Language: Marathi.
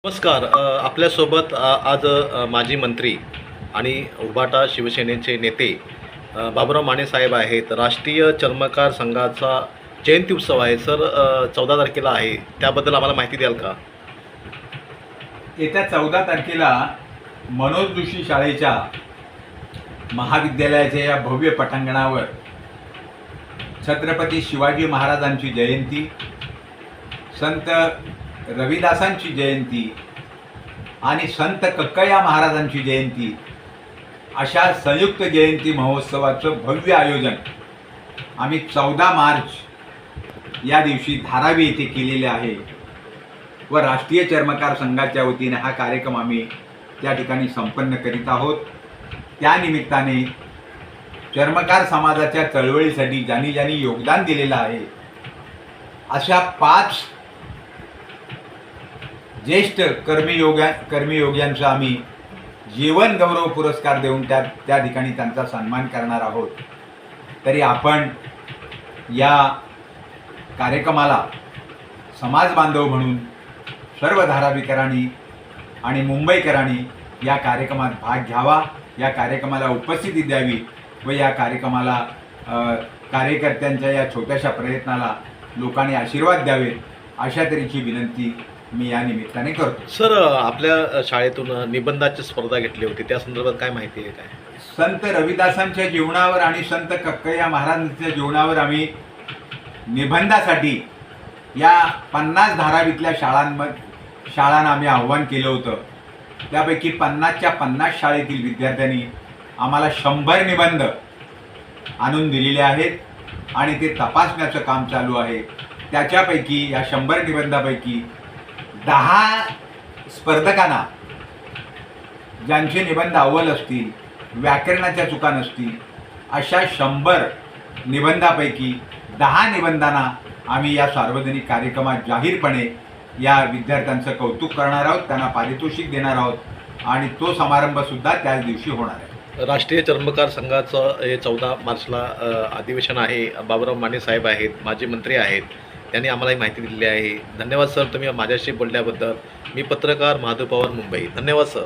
नमस्कार. आपल्यासोबत आज माजी मंत्री आणि उभाटा शिवसेनेचे नेते बाबुराव माने साहेब आहेत. राष्ट्रीय चर्मकार संघाचा जयंती उत्सव आहे सर, 14 तारखेला आहे. त्याबद्दल आम्हाला माहिती द्याल का? येत्या 14 तारखेला मनोज जोशी शाळेच्या महाविद्यालयाच्या या भव्य पटांगणावर छत्रपती शिवाजी महाराजांची जयंती, संत रविदासांची जयंती आणि संत कक्कया महाराजांची जयंती अशा संयुक्त जयंती महोत्सवाचं भव्य आयोजन आम्ही 14 मार्च या दिवशी धारावी येथे केलेले आहे व राष्ट्रीय चर्मकार संघाच्या वतीने हा कार्यक्रम आम्ही त्या ठिकाणी संपन्न करीत आहोत. त्यानिमित्ताने चर्मकार समाजाच्या चळवळीसाठी ज्यांनी ज्यांनी योगदान दिलेलं आहे अशा 5 ज्येष्ठ कर्मयोग्यांचा आम्ही जीवन गौरव पुरस्कार देऊन त्या ठिकाणी त्यांचा सन्मान करणार आहोत. तरी आपण या कार्यक्रमाला समाज बांधव म्हणून सर्व धारावीकरांनी आणि मुंबईकरांनी या कार्यक्रमात भाग घ्यावा, या कार्यक्रमाला उपस्थिती द्यावी व या कार्यक्रमाला कार्यकर्त्यांच्या या छोट्याशा प्रयत्नाला लोकांनी आशीर्वाद द्यावेत अशा तऱ्हेची विनंती मी या निमित्ताने करतो. सर, आपल्या शाळेतून निबंधाची स्पर्धा घेतली होती, त्या संदर्भात काय माहिती आहे? काय संत रविदासांच्या जीवनावर आणि संत कक्कया महाराजांच्या जीवनावर आम्ही निबंधासाठी या 50 धारावीतल्या शाळांना आम्ही आव्हान केलं होतं. त्यापैकी 50च्या 50 शाळेतील विद्यार्थ्यांनी आम्हाला 100 निबंध आणून दिलेले आहेत आणि ते तपासण्याचं काम चालू आहे. त्याच्यापैकी या 100 निबंधापैकी 10 स्पर्धकांना ज्यांचे निबंध अव्वल असतील, व्याकरणाच्या चुका नसतील, अशा 100 निबंधापैकी 10 निबंधांना आम्ही या सार्वजनिक कार्यक्रमात जाहीरपणे या विद्यार्थ्यांचं कौतुक करणार आहोत, त्यांना पारितोषिक देणार आहोत आणि तो समारंभसुद्धा त्याच दिवशी होणार आहे. राष्ट्रीय चर्मकार संघाचं हे 14 मार्चला अधिवेशन आहे. बाबुराव माने साहेब आहेत, माजी मंत्री आहेत, त्यांनी आम्हाला ही माहिती दिलेली आहे. धन्यवाद सर, तुम्ही माझ्याशी बोलल्याबद्दल. मी पत्रकार महादेव पवार, मुंबई. धन्यवाद सर.